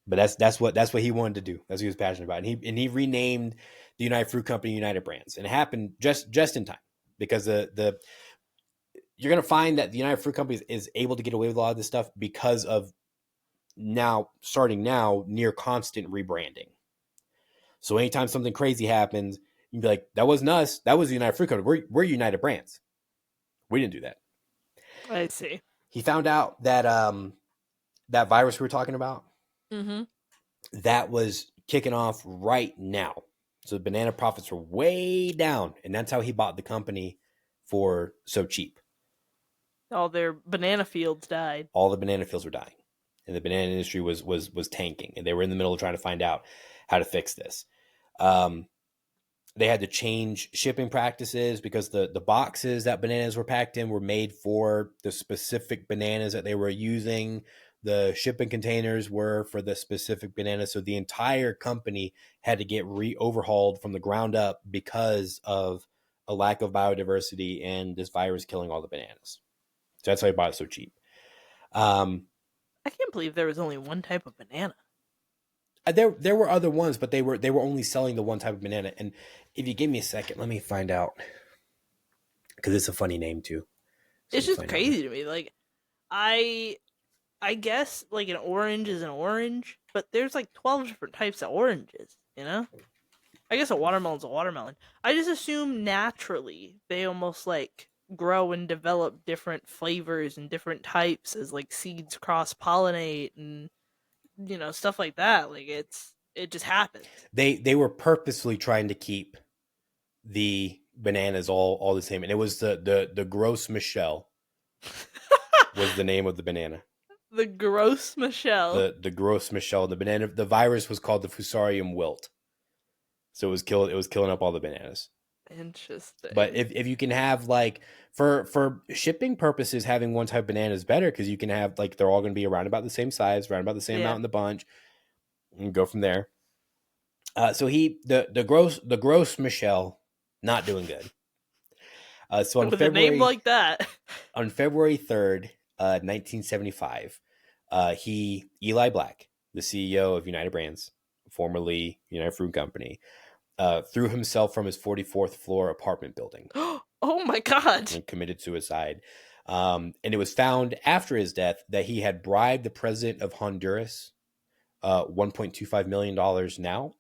But that's what he wanted to do. That's what he was passionate about, and he renamed the United Fruit Company United Brands, and it happened just in time because the you're going to find that the United Fruit Company is able to get away with a lot of this stuff because of now starting now near constant rebranding. So anytime something crazy happens, you'd be like, that wasn't us. That was the United Fruit Company. We're United Brands. We didn't do that. I see. He found out that that virus we were talking about, Mm-hmm. that was kicking off right now. So the banana profits were way down, and that's how he bought the company for so cheap. All their banana fields died. All the banana fields were dying, and the banana industry was tanking, and they were in the middle of trying to find out how to fix this. Um, they had to change shipping practices because the boxes that bananas were packed in were made for the specific bananas that they were using. The shipping containers were for the specific bananas. So the entire company had to get overhauled from the ground up because of a lack of biodiversity and this virus killing all the bananas. So that's why I bought it so cheap. Um, I can't believe there was only one type of banana. there were other ones, but they were only selling the one type of banana. And if you give me a second, let me find out, because it's a funny name too. So It's let me just find out. crazy to me. Like, I I guess like an orange is an orange, but there's like 12 different types of oranges, you know? I guess a watermelon's a watermelon. I just assume naturally they almost like grow and develop different flavors and different types as like seeds cross pollinate and stuff like that. Like it just happens. They were purposely trying to keep the bananas all the same, and it was the Gros Michel was the name of the banana. The gross Michelle. The Gros Michel, the banana, the virus was called the Fusarium wilt. So it was killing up all the bananas. But Interesting. if you can have like for shipping purposes, having one type of banana is better because you can have like they're all going to be around about the same size, around about the same Yeah. amount in the bunch, and go from there. So the gross Michelle not doing good. So With a name like that. on February 3rd, 1975, Eli Black, the CEO of United Brands, formerly United Fruit Company, threw himself from his 44th floor apartment building Oh my god. and committed suicide. And it was found after his death that he had bribed the president of Honduras $1.25 million now,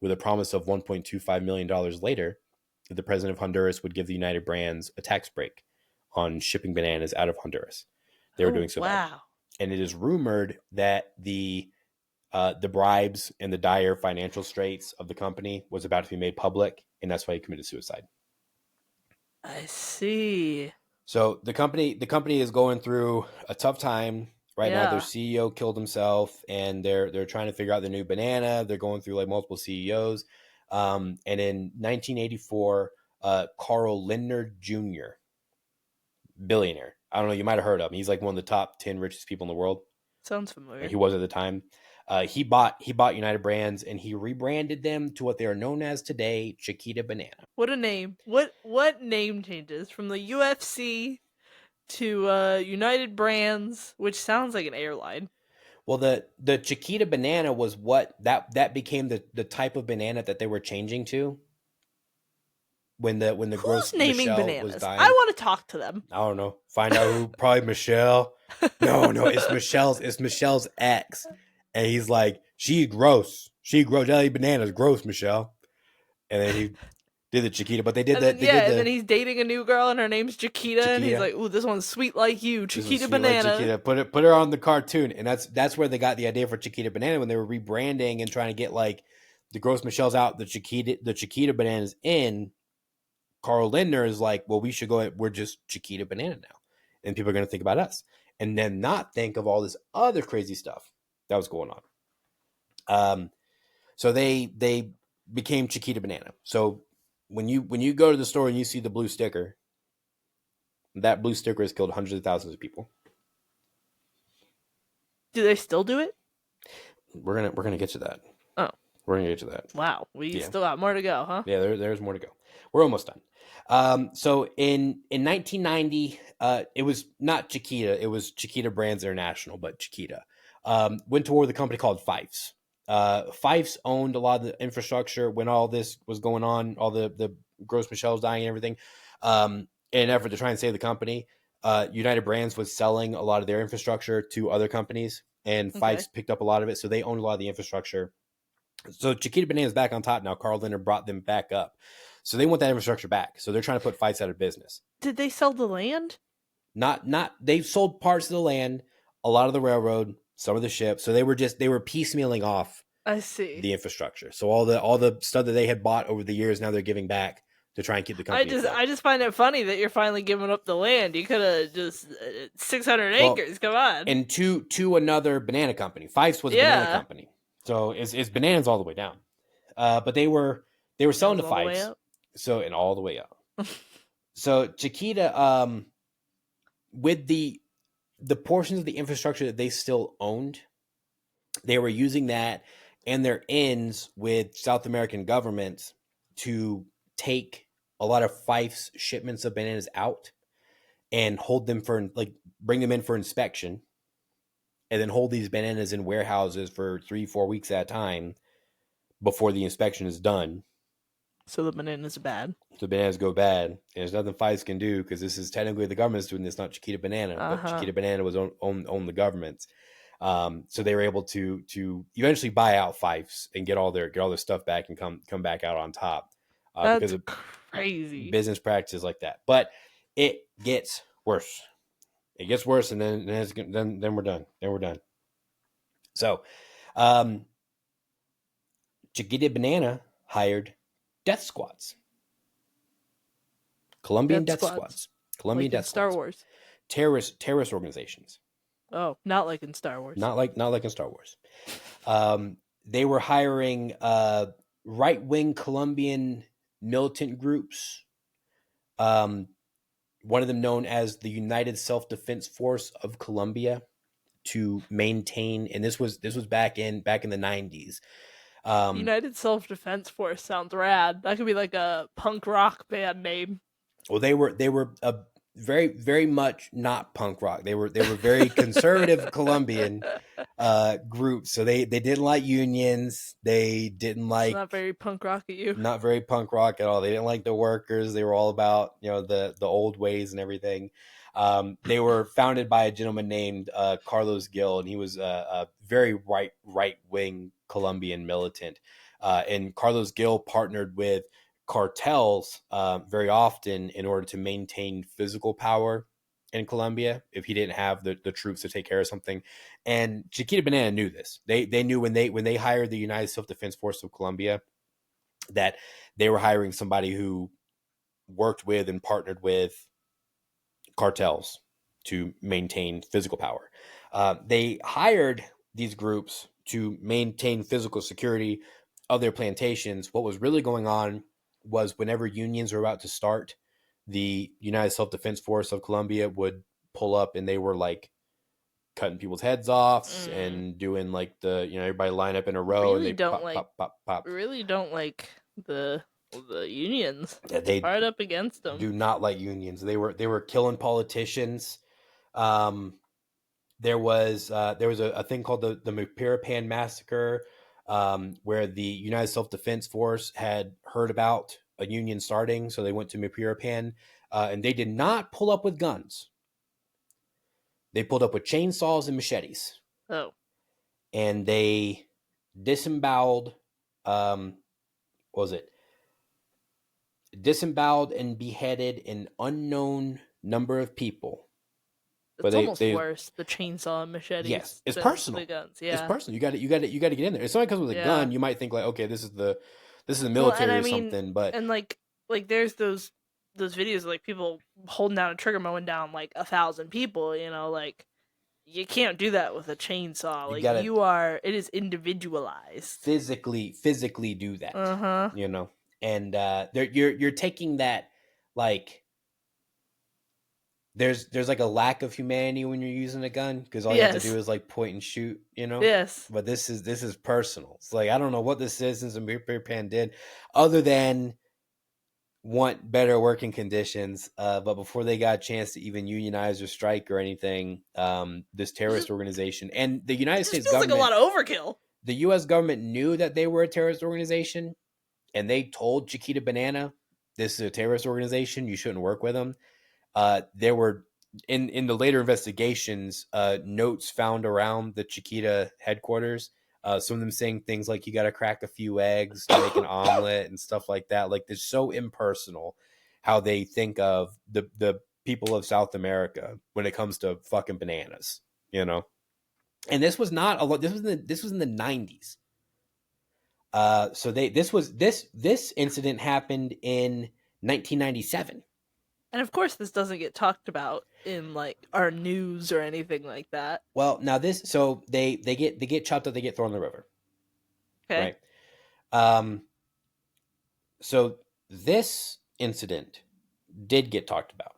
with a promise of $1.25 million later, that the president of Honduras would give the United Brands a tax break on shipping bananas out of Honduras. They were Oh doing so bad. wow. And it is rumored that the bribes and the dire financial straits of the company was about to be made public, and that's why he committed suicide. I see. So the company is going through a tough time right now. Their Yeah. CEO killed himself, and they're trying to figure out the new banana. They're going through like multiple CEOs. And in 1984, Carl Lindner Jr., billionaire. I don't know. You might have heard of him. He's like one of the top 10 richest people in the world, Sounds or familiar. he was at the time. He bought United Brands, and he rebranded them to what they are known as today, Chiquita Banana. What a name. What name changes from the UFC to United Brands, which sounds like an airline. Well, the Chiquita Banana was what that became the type of banana that they were changing to when the Who's gross naming Michelle was bananas? I dying. want to talk to them. I don't know. Find out who. Probably Michelle. No, it's Michelle's. It's Michelle's ex, and he's like, she gross. She gross. Jelly bananas gross, Michelle. And then he did the Chiquita, but they did And then that. They did and then the he's dating a new girl and her name's Chiquita and he's Chiquita. like, "Ooh, this one's sweet like you, This is Chiquita sweet like banana." Chiquita. Put her on the cartoon, and that's where they got the idea for Chiquita Banana when they were rebranding and trying to get like the gross Michelle's out, the Chiquita bananas in. Carl Lindner is like, well, we should go. We're just Chiquita Banana now, and people are going to think about us, and then not think of all this other crazy stuff that was going on. So they became Chiquita Banana. So when you go to the store and you see the blue sticker, that blue sticker has killed hundreds of thousands of people. Do they still do it? We're gonna get to that. Oh, We're gonna get to that. wow. We Yeah, still got more to go, huh? yeah. There's more to go. We're almost done. So in 1990, it was not Chiquita. It was Chiquita Brands International, but Chiquita went to war with a company called Fifes. Fifes owned a lot of the infrastructure when all this was going on, all the gross Michelle's dying and everything. In an effort to try and save the company, United Brands was selling a lot of their infrastructure to other companies. and Okay. Fife's picked up a lot of it, so they owned a lot of the infrastructure. So Chiquita Banana's back on top now. Carl Leonard brought them back up. So they want that infrastructure back. So they're trying to put Fife's out of business. Did they sell the land? Not they've sold parts of the land, a lot of the railroad, some of the ships. So they were piecemealing off I see. the infrastructure. So all the stuff that they had bought over the years, now they're giving back to try and keep the I company just afloat. I just find it funny that you're finally giving up the land. You could have just 600 Well, acres. Come on. and to another banana company. Fife's was a banana Yeah. company. So it's bananas all the way down. But they were selling Bananas to all the way Fife's. up. So and all the way up. So Chiquita, with the portions of the infrastructure that they still owned, they were using that and their ends with South American governments to take a lot of Fife's shipments of bananas out and hold them for bring them in for inspection, and then hold these bananas in warehouses for 3-4 weeks at a time before the inspection is done. So the bananas are bad. So bananas go bad, and there's nothing Fife's can do because this is technically the government's doing this, not Chiquita Banana, Uh but huh. Chiquita Banana was own the government's. So they were able to eventually buy out Fife's and get all their stuff back and come back out on top, because That's of crazy. business practices like that. But it gets worse. It gets worse, and then we're done. Then we're done. So, um, Chiquita Banana hired death squads, Colombian Death death squads, squads, Colombian like in death Star squads, Wars. terrorist organizations. Oh, not like in Star Wars. Not like in Star Wars. They were hiring right wing Colombian militant groups. Um, one of them known as the United Self Defense Force of Colombia, to maintain, and this was back in the 90s. Um, United Self Defense Force sounds rad. That could be like a punk rock band name. well, they were a very very much not punk rock. They were very conservative Colombian group. So they didn't like unions. They didn't It's like not very punk rock at you. not very punk rock at all. They didn't like the workers. They were all about the old ways and everything. They were founded by a gentleman named Carlos Gil, and he was a very right wing Colombian militant. And Carlos Gil partnered with cartels very often in order to maintain physical power in Colombia if he didn't have the troops to take care of something. And Chiquita Banana knew this. They knew when they hired the United Self Defense Force of Colombia that they were hiring somebody who worked with and partnered with cartels to maintain physical power. They hired these groups to maintain physical security of their plantations. What was really going on was whenever unions were about to start, the United Self Defense Force of Colombia would pull up, and they were like cutting people's heads off Mm, and doing like everybody line up in a row and really they don't pop like. pop pop pop. Really don't like the unions. Yeah, they Hard up against them. do not like unions. They were killing politicians. Um, there was a thing called the Mupirapan massacre, where the United Self Defense Force had heard about a union starting, so they went to Mupirapan, and they did not pull up with guns. They pulled up with chainsaws and machetes, Oh, and they disemboweled. What was it? Disemboweled and beheaded an unknown number of people. But it's they almost they worse. The chainsaw and yes, machetes it's than the personal. guns. It's Yeah, personal. You got to get in there. If somebody comes with a gun, yeah. you might think like, okay, this is the Well, and military I or mean, something. But and like there's those videos of, like people holding down a trigger, mowing down like 1,000 people. Like you can't do that with a chainsaw. you Like got to it is individualized. physically do Uh that. huh. You know, and you're taking that, like, there's like a lack of humanity when you're using a gun because all you have to do Yes. is like point and shoot. Yes. But this is personal. It's like I don't know what the citizens of Beer Pan did, other than want better working conditions. But before they got a chance to even unionize or strike or anything, this It just terrorist organization and the it United just States feels like a government, lot of overkill. the U.S. government knew that they were a terrorist organization, and they told Chiquita Banana, "This is a terrorist organization. You shouldn't work with them." There were in the later investigations, notes found around the Chiquita headquarters, some of them saying things like you got to crack a few eggs to make an omelet and stuff like that. Like, they're so impersonal how they think of the people of South America when it comes to fucking bananas, you know. And this was not a lot. This was in the 90s. So this incident happened in 1997. And of course, this doesn't get talked about in like our news or anything like that. Well, now this, so they get chopped up, they get thrown in the river, Okay. right? Um, so this incident did get talked about.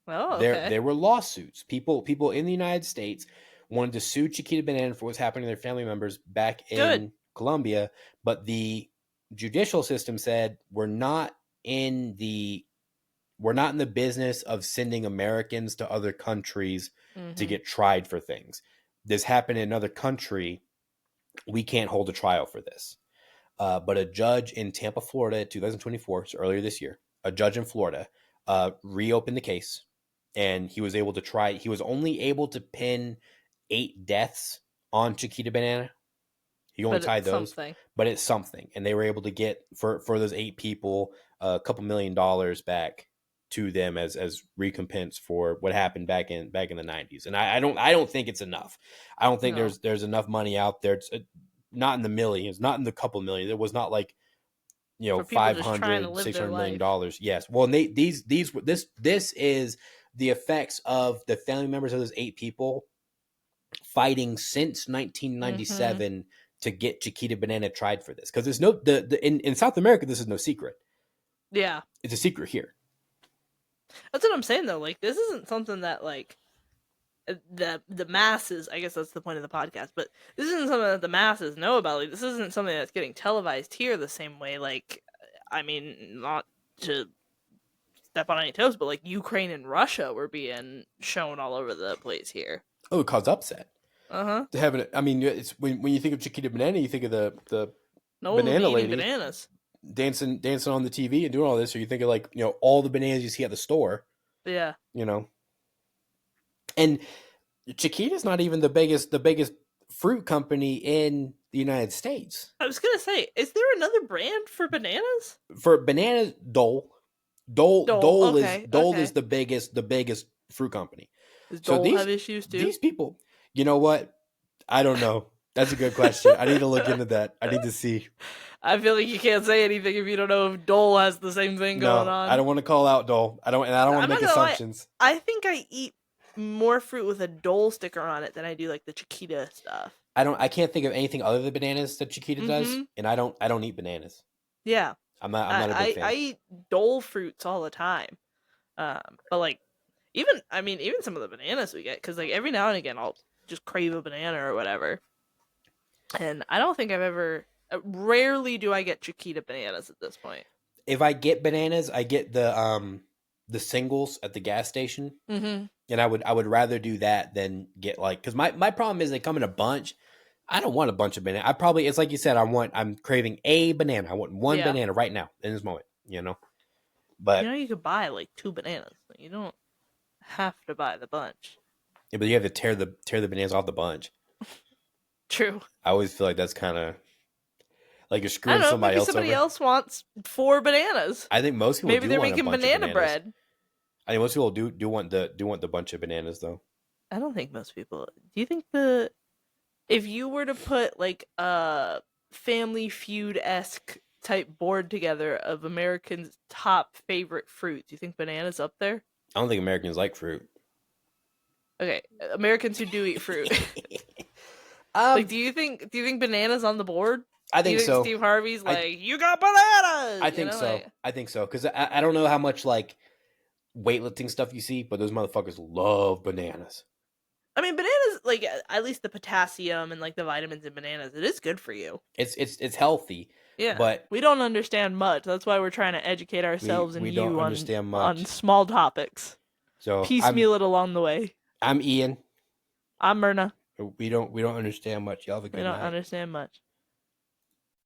Oh, okay. There were lawsuits. People in the United States wanted to sue Chiquita Banana for what's happening to their family members back Good. in Colombia, but the judicial system said in the we're not in the business of sending Americans to other countries to Mm-hmm. get tried for things. This happened in another country. We can't hold a trial for this. But a judge in Tampa, Florida, 2024, so earlier this year, a judge in Florida reopened the case, and he was able to try. He was only able to pin 8 deaths on Chiquita Banana. He only But tied it's those, something. but it's something, and they were able to get for those 8 people a couple $1 million back to them as recompense for what happened back in the 90s. And I don't think it's enough. I don't think No. there's enough money out there. It's not in the millions, not in the couple million. It was not like, For people five just trying to hundred, live six their hundred million life. dollars. Yes. Well, and this is the effects of the family members of those 8 people fighting since Mm-hmm. 1997 to get Chiquita Banana tried for this, because there's no in South America, this is no secret. Yeah. It's a secret here. That's what I'm saying though. Like this isn't something that like the masses, I guess that's the point of the podcast, but this isn't something that the masses know about. Like this isn't something that's getting televised here the same way. Like I mean, not to step on any toes, but like Ukraine and Russia were being shown all over the place here. Oh, it caused upset. Uh-huh. To have it, I mean, it's when you think of Chiquita Banana, you think of the No one would be banana eating lady bananas. dancing on the TV and doing all this, or you think of, like, all the bananas you see at the store, Yeah. you know. And Chiquita's not even the biggest fruit company in the United States. I was gonna say, is there another brand for bananas? For bananas, Dole. Dole Dole. Dole is Okay. Dole is Okay. the biggest fruit company. Does So Dole have these issues too? these people, you know what? I don't know. That's a good question. I need to look into that. I need to see. I feel like you can't say anything if you don't know if Dole has the same thing going No, I on. don't want to call out Dole. I don't want to I'm not make gonna lie. assumptions. I think I eat more fruit with a Dole sticker on it than I do like the Chiquita stuff. I can't think of anything other than bananas that Chiquita does, Mm-hmm. and I don't eat bananas. Yeah. I'm not a big I fan. eat Dole fruits all the time. But like even some of the bananas we get, because like every now and again I'll just crave a banana or whatever. And I don't think I've ever. Rarely do I get Chiquita bananas at this point. If I get bananas, I get the singles at the gas station, Mm-hmm. and I would rather do that than get, like, because my problem is they come in a bunch. I don't want a bunch of banana. It's like you said. I'm craving a banana. I want one Yeah. banana right now in this moment. You But know, you could buy like 2 bananas. You don't have to buy the bunch. yeah, but you have to tear the bananas off the bunch. True. I always feel like that's kind of like you're I don't screwing know. somebody Maybe else somebody over. else wants 4 bananas. I think most people Maybe do they're want a making bunch of banana bananas. bread. I think most people do want the bunch of bananas though. I don't think most people. Do you think if you were to put like a Family Feud esque type board together of Americans' top favorite fruit, do you think bananas up there? I don't think Americans like fruit. Okay, Americans who do eat fruit. Like, um, do you think bananas on the board? I Do you think think so. Steve Harvey's I like, you got bananas? I You think know, so. like, I think so because I don't know how much, like, weightlifting stuff you see, but those motherfuckers love bananas. I mean, bananas, like, at least the potassium and like the vitamins in bananas, it is good for you. It's healthy, Yeah, but we don't understand much. That's why we're trying to educate we ourselves and we don't you understand on much. small topics. So Piecemeal it along the way. I'm Ian. I'm Murna. We don't understand much. Y'all have a We good don't night. understand much.